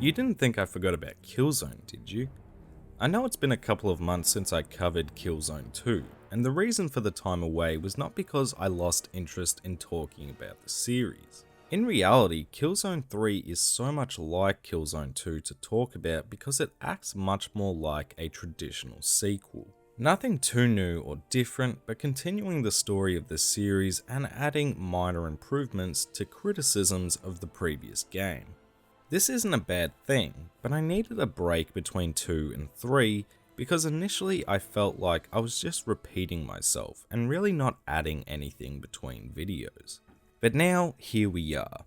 You didn't think I forgot about Killzone, did you? I know it's been a couple of months since I covered Killzone 2, and the reason for the time away was not because I lost interest in talking about the series. In reality, Killzone 3 is so much like Killzone 2 to talk about because it acts much more like a traditional sequel. Nothing too new or different, but continuing the story of the series and adding minor improvements to criticisms of the previous game. This isn't a bad thing, but I needed a break between 2 and 3 because initially I felt like I was just repeating myself and really not adding anything between videos. But now, here we are.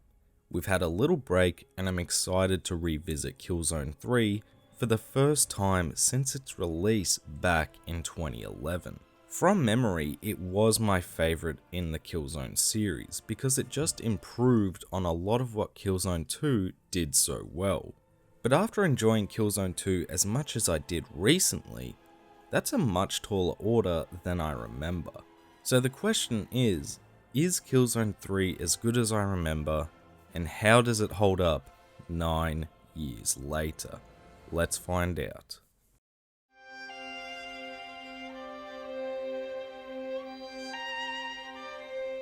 We've had a little break and I'm excited to revisit Killzone 3 for the first time since its release back in 2011. From memory, it was my favourite in the Killzone series because it just improved on a lot of what Killzone 2 did so well. But after enjoying Killzone 2 as much as I did recently, that's a much taller order than I remember. So the question is Killzone 3 as good as I remember, and how does it hold up 9 years later? Let's find out.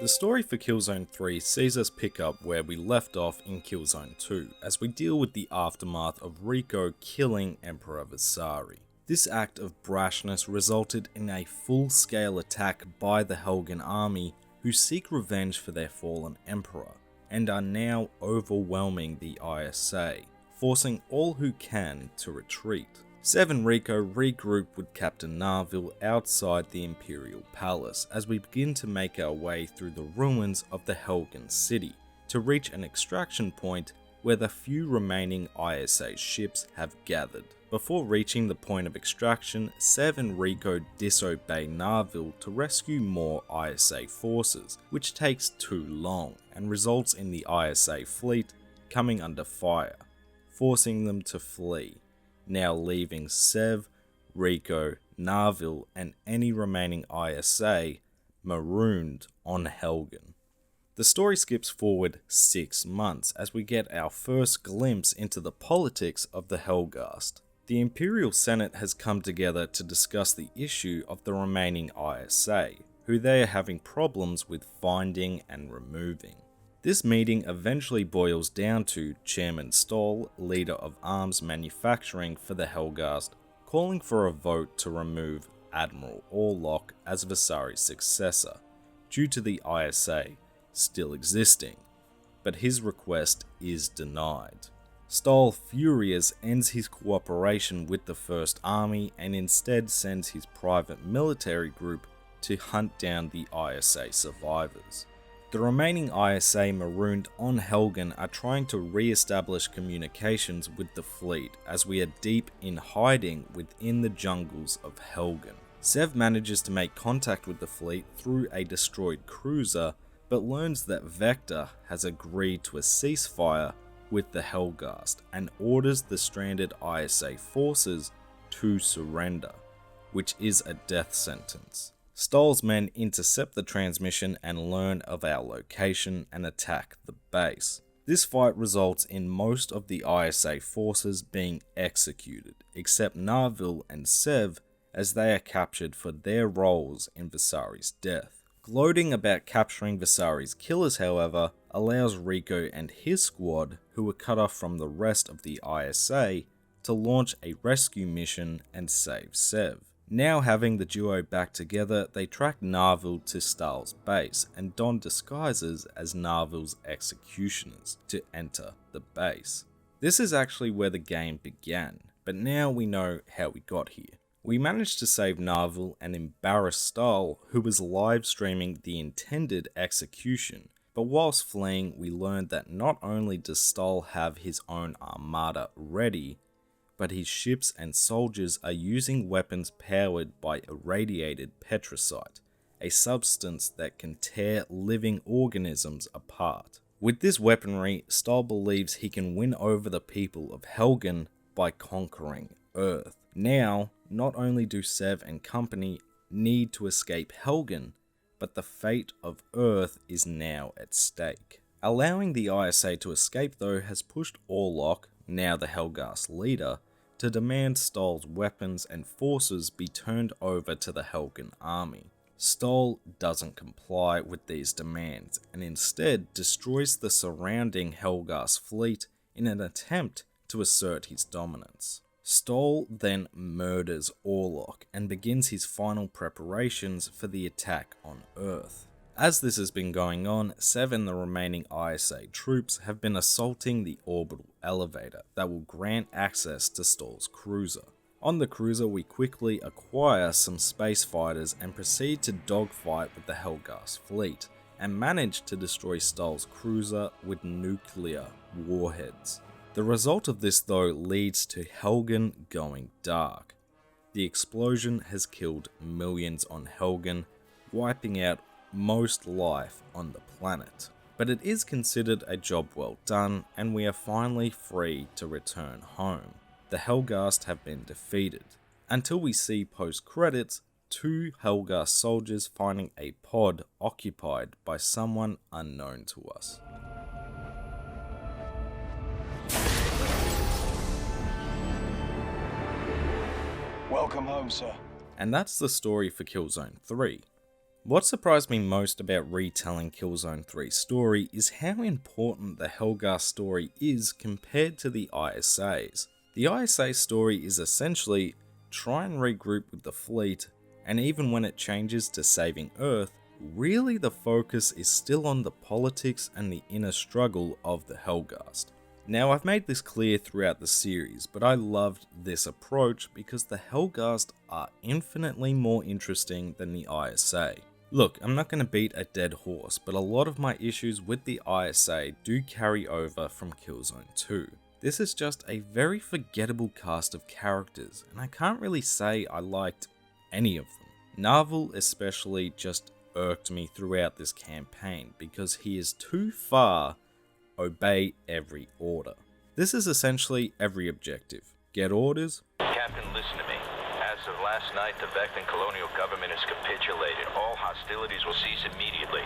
The story for Killzone 3 sees us pick up where we left off in Killzone 2, as we deal with the aftermath of Rico killing Emperor Visari. This act of brashness resulted in a full-scale attack by the Helghan army, who seek revenge for their fallen emperor, and are now overwhelming the ISA, forcing all who can to retreat. Sev and Rico regroup with Captain Narville outside the Imperial Palace as we begin to make our way through the ruins of the Helghan city to reach an extraction point where the few remaining ISA ships have gathered. Before reaching the point of extraction, Sev and Rico disobey Narville to rescue more ISA forces, which takes too long and results in the ISA fleet coming under fire, forcing them to flee, now leaving Sev, Rico, Narville and any remaining ISA marooned on Helghan. The story skips forward 6 months as we get our first glimpse into the politics of the Helghast. The Imperial Senate has come together to discuss the issue of the remaining ISA, who they are having problems with finding and removing. This meeting eventually boils down to Chairman Stoll, leader of arms manufacturing for the Helghast, calling for a vote to remove Admiral Orlok as Visari's successor, due to the ISA still existing, but his request is denied. Stoll, furious, ends his cooperation with the First Army and instead sends his private military group to hunt down the ISA survivors. The remaining ISA marooned on Helghan are trying to re-establish communications with the fleet as we are deep in hiding within the jungles of Helghan. Sev manages to make contact with the fleet through a destroyed cruiser, but learns that Vector has agreed to a ceasefire with the Helghast and orders the stranded ISA forces to surrender, which is a death sentence. Stoll's men intercept the transmission and learn of our location and attack the base. This fight results in most of the ISA forces being executed, except Narville and Sev, as they are captured for their roles in Visari's death. Gloating about capturing Visari's killers, however, allows Rico and his squad, who were cut off from the rest of the ISA, to launch a rescue mission and save Sev. Now having the duo back together, they track Narville to Stahl's base and don disguises as Narville's executioners to enter the base. This is actually where the game began, but now we know how we got here. We managed to save Narville and embarrass Stahl, who was live streaming the intended execution, but whilst fleeing we learned that not only does Stahl have his own armada ready, but his ships and soldiers are using weapons powered by irradiated petricite, a substance that can tear living organisms apart. With this weaponry, Stahl believes he can win over the people of Helghan by conquering Earth. Now, not only do Sev and company need to escape Helghan, but the fate of Earth is now at stake. Allowing the ISA to escape though has pushed Orlok, now the Helghast leader, to demand Stoll's weapons and forces be turned over to the Helgen army. Stoll doesn't comply with these demands and instead destroys the surrounding Helghast fleet in an attempt to assert his dominance. Stoll then murders Orlok and begins his final preparations for the attack on Earth. As this has been going on, Sev and the remaining ISA troops have been assaulting the orbital elevator that will grant access to Stoll's cruiser. On the cruiser, we quickly acquire some space fighters and proceed to dogfight with the Helghast fleet, and manage to destroy Stoll's cruiser with nuclear warheads. The result of this though leads to Helgen going dark. The explosion has killed millions on Helgen, wiping out most life on the planet. But it is considered a job well done, and we are finally free to return home. The Helghast have been defeated, until we see post-credits 2 Helghast soldiers finding a pod occupied by someone unknown to us. Welcome home, sir. And that's the story for Killzone 3. What surprised me most about retelling Killzone 3's story is how important the Helghast story is compared to the ISA's. The ISA story is essentially try and regroup with the fleet, and even when it changes to saving Earth, really the focus is still on the politics and the inner struggle of the Helghast. Now, I've made this clear throughout the series, but I loved this approach because the Helghast are infinitely more interesting than the ISA. Look, I'm not going to beat a dead horse, but a lot of my issues with the ISA do carry over from Killzone 2. This is just a very forgettable cast of characters, and I can't really say I liked any of them. Narvel especially just irked me throughout this campaign because he is too far obey every order. This is essentially every objective. Get orders. Captain, listen to me. As of last night, the Vectan colonial government has capitulated. All hostilities will cease immediately.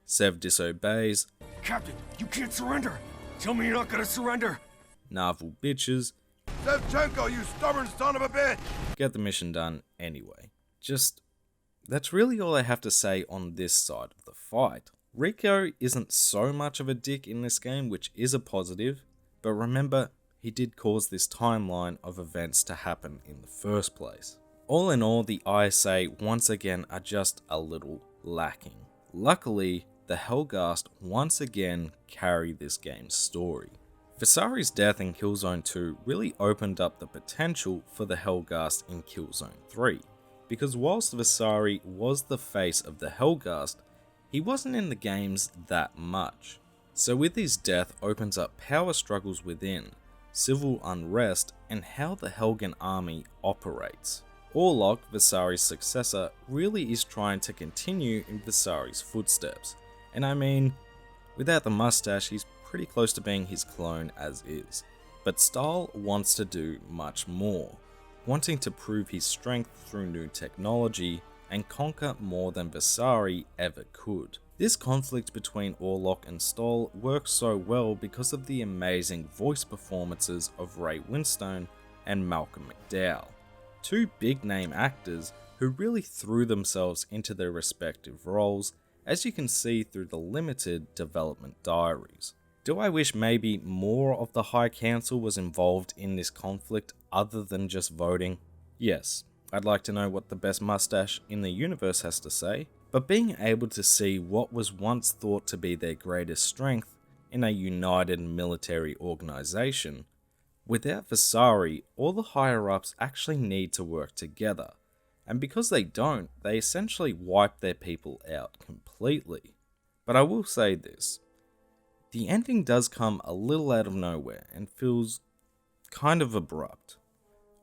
Sev disobeys. Captain, you can't surrender. Tell me you're not gonna surrender. Narvel bitches. Shevchenko, you stubborn son of a bitch! Get the mission done anyway. That's really all I have to say on this side of the fight. Rico isn't so much of a dick in this game, which is a positive, but remember, he did cause this timeline of events to happen in the first place. All in all, the ISA once again are just a little lacking. Luckily, the Helghast once again carry this game's story. Visari's death in Killzone 2 really opened up the potential for the Helghast in Killzone 3, because whilst Visari was the face of the Helghast, he wasn't in the games that much. So with his death opens up power struggles within, civil unrest, and how the Helgen army operates. Orlok, Visari's successor, really is trying to continue in Visari's footsteps, and I mean, without the mustache he's pretty close to being his clone as is. But Stahl wants to do much more, wanting to prove his strength through new technology and conquer more than Visari ever could. This conflict between Orlok and Stoll works so well because of the amazing voice performances of Ray Winstone and Malcolm McDowell, 2 big name actors who really threw themselves into their respective roles, as you can see through the limited development diaries. Do I wish maybe more of the High Council was involved in this conflict other than just voting? Yes, I'd like to know what the best mustache in the universe has to say, but being able to see what was once thought to be their greatest strength in a united military organization, without Visari, all the higher-ups actually need to work together, and because they don't, they essentially wipe their people out completely. But I will say this, the ending does come a little out of nowhere and feels kind of abrupt.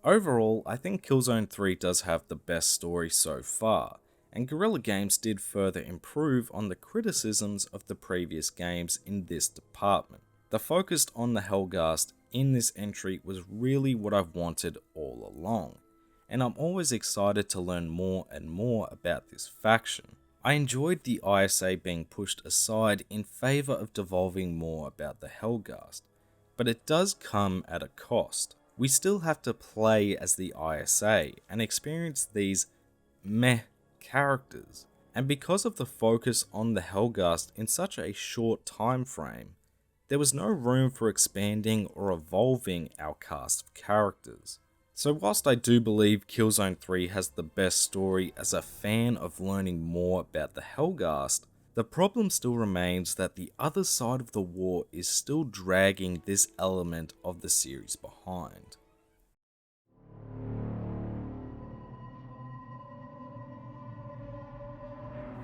Overall, I think Killzone 3 does have the best story so far, and Guerrilla Games did further improve on the criticisms of the previous games in this department. The focus on the Helghast in this entry was really what I've wanted all along, and I'm always excited to learn more and more about this faction. I enjoyed the ISA being pushed aside in favour of devolving more about the Helghast, but it does come at a cost. We still have to play as the ISA and experience these meh characters. And because of the focus on the Helghast in such a short time frame, there was no room for expanding or evolving our cast of characters. So whilst I do believe Killzone 3 has the best story as a fan of learning more about the Helghast, the problem still remains that the other side of the war is still dragging this element of the series behind.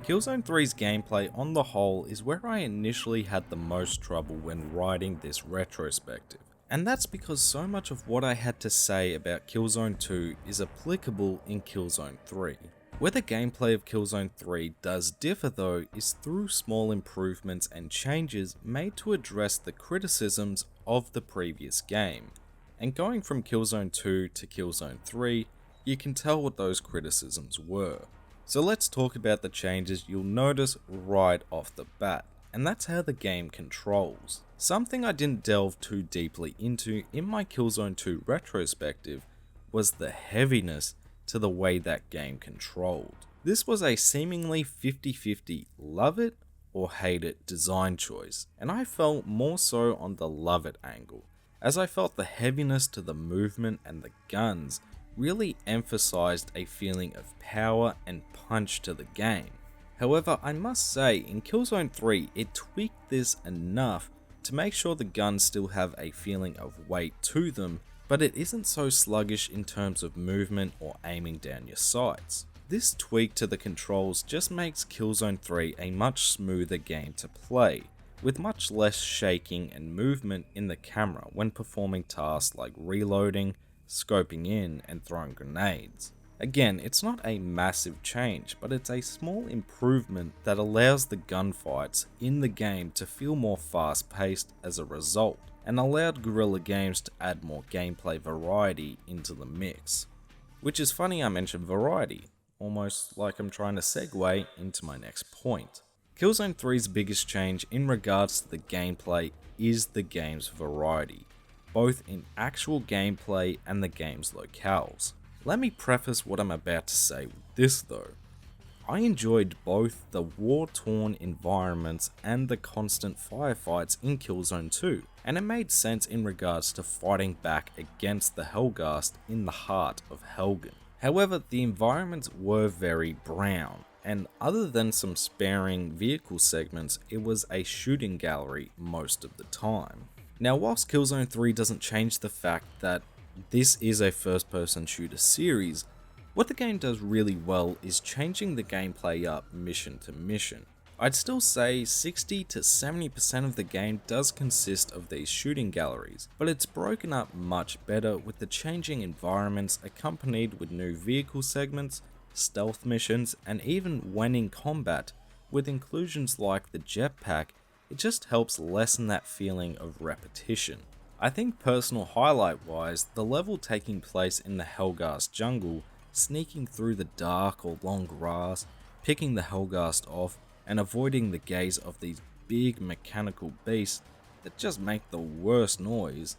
Killzone 3's gameplay on the whole is where I initially had the most trouble when writing this retrospective. And that's because so much of what I had to say about Killzone 2 is applicable in Killzone 3. Where the gameplay of Killzone 3 does differ though is through small improvements and changes made to address the criticisms of the previous game. And going from Killzone 2 to Killzone 3, you can tell what those criticisms were. So let's talk about the changes you'll notice right off the bat, and that's how the game controls. Something I didn't delve too deeply into in my Killzone 2 retrospective was the heaviness to the way that game controlled. This was a seemingly 50-50 love it or hate it design choice, and I felt more so on the love it angle, as I felt the heaviness to the movement and the guns really emphasized a feeling of power and punch to the game. However, I must say, in Killzone 3, it tweaked this enough to make sure the guns still have a feeling of weight to them, but it isn't so sluggish in terms of movement or aiming down your sights. This tweak to the controls just makes Killzone 3 a much smoother game to play, with much less shaking and movement in the camera when performing tasks like reloading, scoping in, and throwing grenades. Again, it's not a massive change, but it's a small improvement that allows the gunfights in the game to feel more fast-paced as a result, and allowed Guerrilla Games to add more gameplay variety into the mix. Which is funny I mentioned variety, almost like I'm trying to segue into my next point. Killzone 3's biggest change in regards to the gameplay is the game's variety, both in actual gameplay and the game's locales. Let me preface what I'm about to say with this though. I enjoyed both the war-torn environments and the constant firefights in Killzone 2, and it made sense in regards to fighting back against the Helghast in the heart of Helgen. However, the environments were very brown, and other than some sparing vehicle segments, it was a shooting gallery most of the time. Now, whilst Killzone 3 doesn't change the fact that this is a first-person shooter series, what the game does really well is changing the gameplay up mission to mission. I'd still say 60 to 70% of the game does consist of these shooting galleries, but it's broken up much better with the changing environments accompanied with new vehicle segments, stealth missions, and even when in combat, with inclusions like the jetpack, it just helps lessen that feeling of repetition. I think personal highlight wise, the level taking place in the Helghast jungle, sneaking through the dark or long grass, picking the Helghast off, and avoiding the gaze of these big mechanical beasts that just make the worst noise.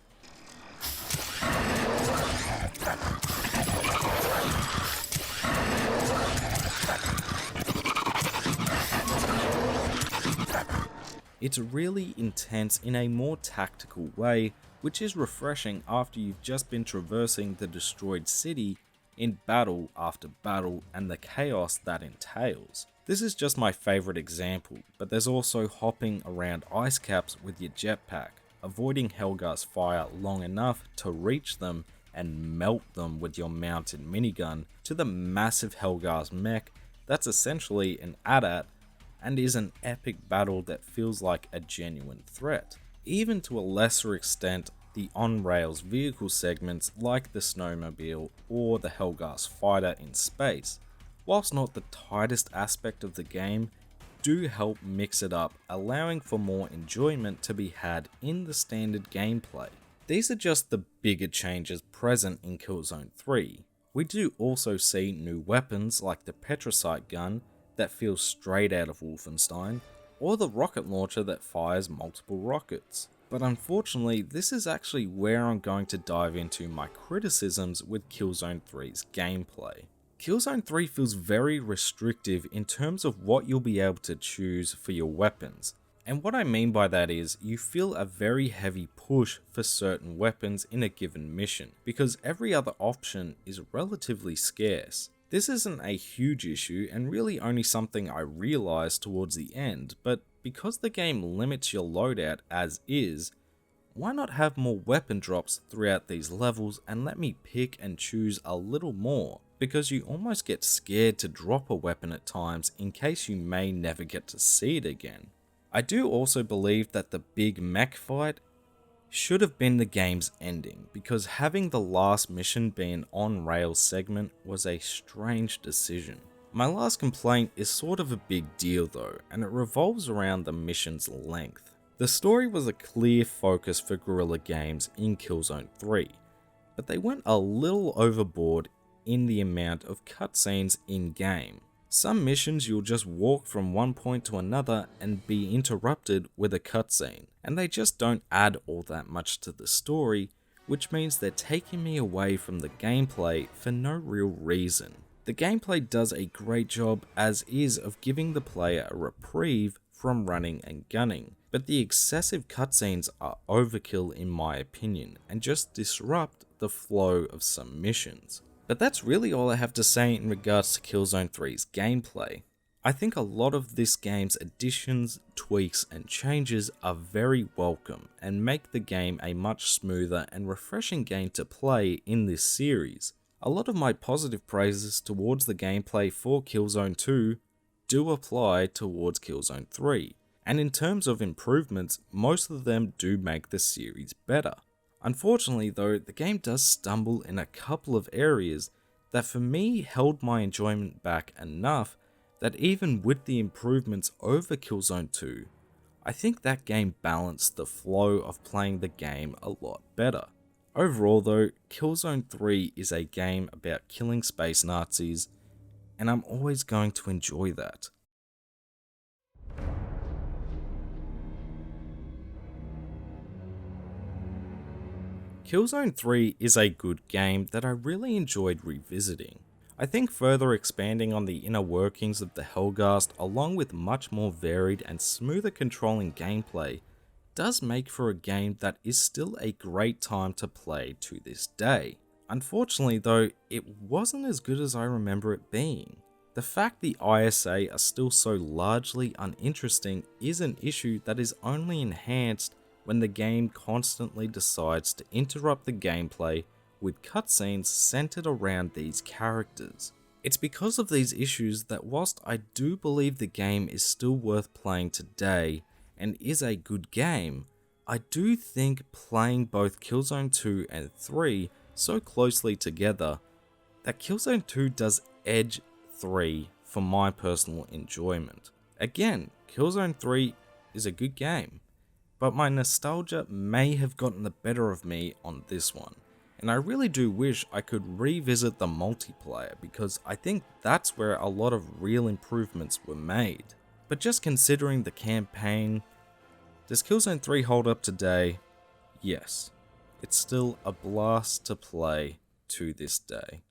It's really intense in a more tactical way, which is refreshing after you've just been traversing the destroyed city in battle after battle and the chaos that entails. This is just my favourite example, but there's also hopping around ice caps with your jetpack, avoiding Helghast fire long enough to reach them and melt them with your mounted minigun, to the massive Helghast mech that's essentially an AT-AT and is an epic battle that feels like a genuine threat. Even to a lesser extent, the on-rails vehicle segments like the snowmobile or the Helghast fighter in space, whilst not the tightest aspect of the game, do help mix it up, allowing for more enjoyment to be had in the standard gameplay. These are just the bigger changes present in Killzone 3. We do also see new weapons like the Petrocite gun that feels straight out of Wolfenstein, or the rocket launcher that fires multiple rockets. But unfortunately, this is actually where I'm going to dive into my criticisms with Killzone 3's gameplay. Killzone 3 feels very restrictive in terms of what you'll be able to choose for your weapons. And what I mean by that is, you feel a very heavy push for certain weapons in a given mission, because every other option is relatively scarce. This isn't a huge issue and really only something I realized towards the end, but because the game limits your loadout as is, why not have more weapon drops throughout these levels and let me pick and choose a little more, because you almost get scared to drop a weapon at times in case you may never get to see it again. I do also believe that the big mech fight should have been the game's ending, because having the last mission be an on-rails segment was a strange decision. My last complaint is sort of a big deal though, and it revolves around the mission's length. The story was a clear focus for Guerrilla Games in Killzone 3, but they went a little overboard in the amount of cutscenes in-game. Some missions you'll just walk from one point to another and be interrupted with a cutscene, and they just don't add all that much to the story, which means they're taking me away from the gameplay for no real reason. The gameplay does a great job as is of giving the player a reprieve from running and gunning, but the excessive cutscenes are overkill in my opinion and just disrupt the flow of some missions. But that's really all I have to say in regards to Killzone 3's gameplay. I think a lot of this game's additions, tweaks and changes are very welcome and make the game a much smoother and refreshing game to play in this series. A lot of my positive praises towards the gameplay for Killzone 2 do apply towards Killzone 3, and in terms of improvements, most of them do make the series better. Unfortunately though, the game does stumble in a couple of areas that for me held my enjoyment back enough that even with the improvements over Killzone 2, I think that game balanced the flow of playing the game a lot better. Overall though, Killzone 3 is a game about killing space Nazis, and I'm always going to enjoy that. Killzone 3 is a good game that I really enjoyed revisiting. I think further expanding on the inner workings of the Helghast along with much more varied and smoother controlling gameplay does make for a game that is still a great time to play to this day. Unfortunately though, it wasn't as good as I remember it being. The fact the ISA are still so largely uninteresting is an issue that is only enhanced when the game constantly decides to interrupt the gameplay with cutscenes centered around these characters. It's because of these issues that whilst I do believe the game is still worth playing today and is a good game, I do think playing both Killzone 2 and 3 so closely together that Killzone 2 does edge 3 for my personal enjoyment. Again, Killzone 3 is a good game, but my nostalgia may have gotten the better of me on this one, and I really do wish I could revisit the multiplayer because I think that's where a lot of real improvements were made. But just considering the campaign, does Killzone 3 hold up today? Yes, it's still a blast to play to this day.